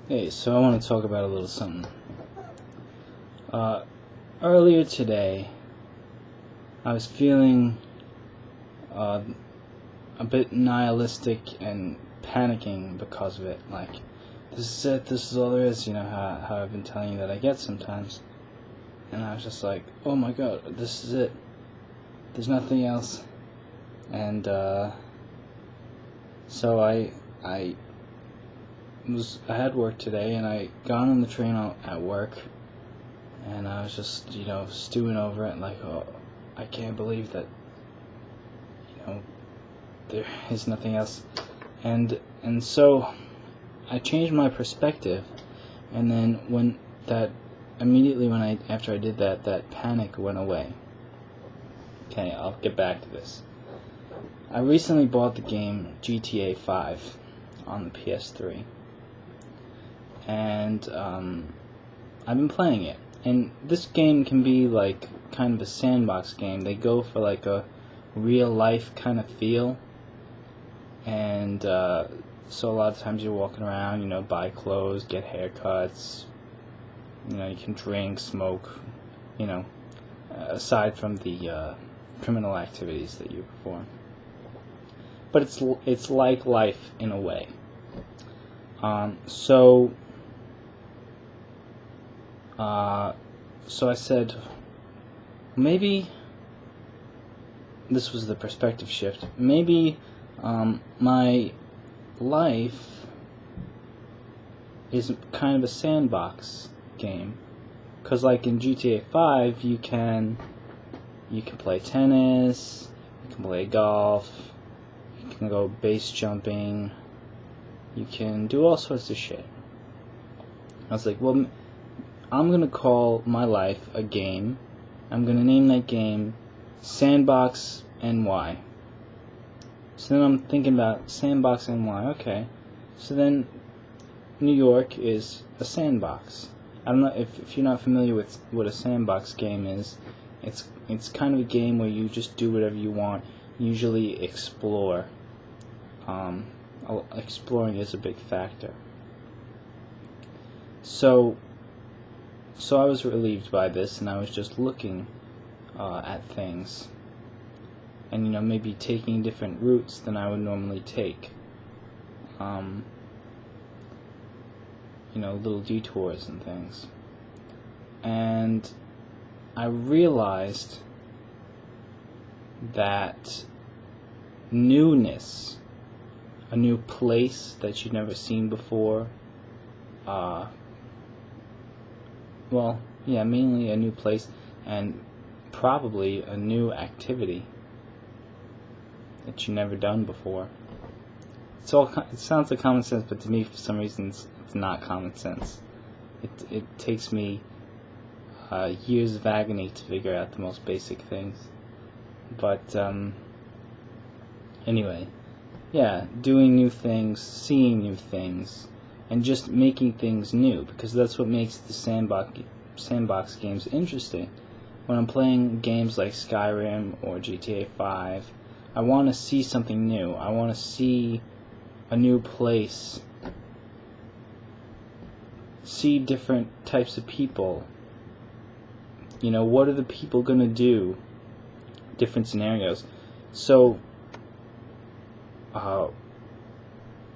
Hey, so I want to talk about a little something. Earlier today, I was feeling a bit nihilistic and panicking because of it. Like, this is it, this is all there is, how I've been telling you that I get sometimes. And I was just like, oh my god, this is it. There's nothing else. And, so I had work today, and I got on the train at work, and I was just, stewing over it, like, oh, I can't believe that, there is nothing else. And so I changed my perspective, and then after I did that panic went away. Okay, I'll get back to this. I recently bought the game GTA 5 on the PS3. And I've been playing it, and this game can be like kind of a sandbox game. They go for like a real life kind of feel, and so a lot of times you're walking around, buy clothes, get haircuts, you can drink, smoke, aside from the criminal activities that you perform. But it's like life in a way. So I said, maybe this was the perspective shift. Maybe my life is kind of a sandbox game, because like in GTA 5, you can play tennis, you can play golf, you can go base jumping, you can do all sorts of shit. I was like, well, I'm going to call my life a game. I'm going to name that game Sandbox NY. So then I'm thinking about Sandbox NY, okay. So then New York is a sandbox. I don't know if you're not familiar with what a sandbox game is. It's kind of a game where you just do whatever you want, usually explore. Exploring is a big factor. So I was relieved by this, and I was just looking at things, and maybe taking different routes than I would normally take. Little detours and things. And I realized that newness, a new place that you've never seen before, mainly a new place, and probably a new activity that you've never done before. It sounds like common sense, but to me, for some reason, it's not common sense. It takes me years of agony to figure out the most basic things. But anyway, doing new things, seeing new things, and just making things new, because that's what makes the sandbox games interesting. When I'm playing games like Skyrim or GTA 5, I want to see something new. I want to see a new place, see different types of people. What are the people going to do? Different scenarios. So,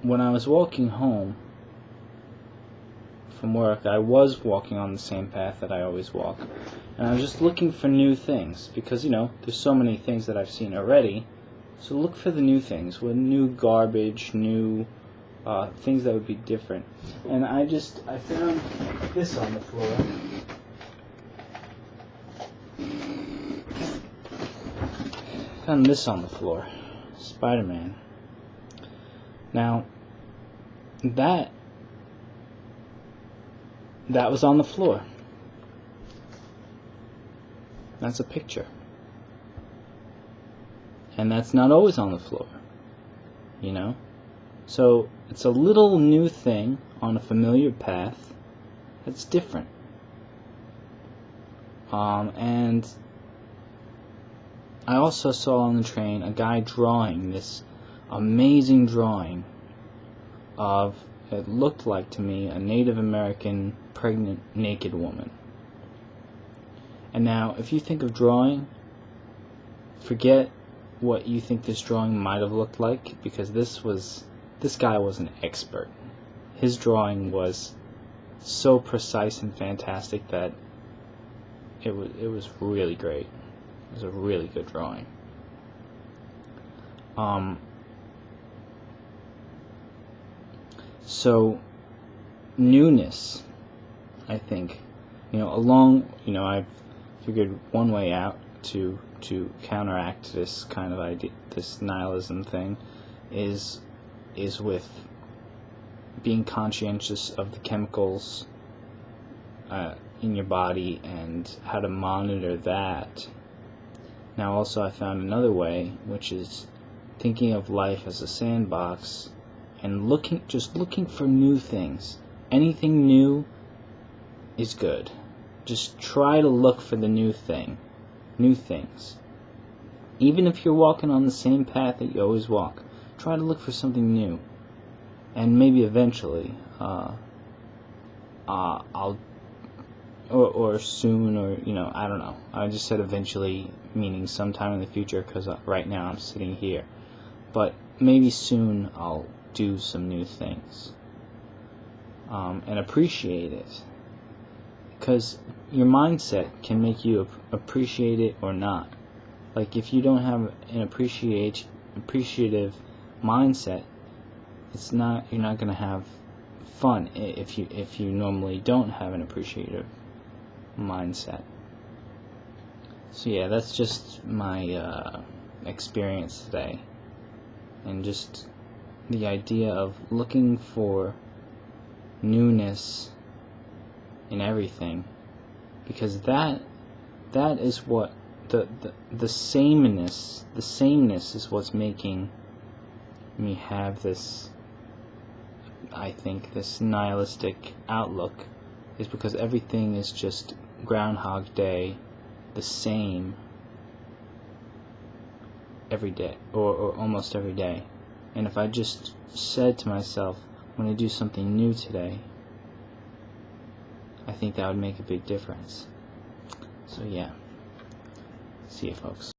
when I was walking home from work, I was walking on the same path that I always walk, and I was just looking for new things, because there's so many things that I've seen already. So look for the new things, with new garbage, new things that would be different. And I found this on the floor. Spider-Man. Now, that was on the floor. That's a picture. And that's not always on the floor, So it's a little new thing on a familiar path that's different. And I also saw on the train a guy drawing this amazing drawing of it looked like to me a Native American pregnant naked woman. And now, if you think of drawing, forget what you think this drawing might have looked like, because this guy was an expert. His drawing was so precise and fantastic that it was really great. It was a really good drawing. So Newness, I think, I've figured one way out to counteract this kind of idea, this nihilism thing, is with being conscientious of the chemicals in your body and how to monitor that. Now also I found another way, which is thinking of life as a sandbox and just looking for new things. Anything new is good. Just try to look for the new things. Even if you're walking on the same path that you always walk, try to look for something new. And maybe eventually, or soon, or I don't know. I just said eventually, meaning sometime in the future, because right now I'm sitting here. But maybe soon I'll do some new things, and appreciate it, because your mindset can make you appreciate it or not. Like, if you don't have an appreciative mindset, you're not gonna have fun if you normally don't have an appreciative mindset. So yeah, that's just my experience today, and just the idea of looking for newness in everything, because that is what the sameness is what's making me have this, I think, this nihilistic outlook, is because everything is just Groundhog Day, the same every day, or almost every day. And if I just said to myself, I'm going to do something new today, I think that would make a big difference. So yeah, see you folks.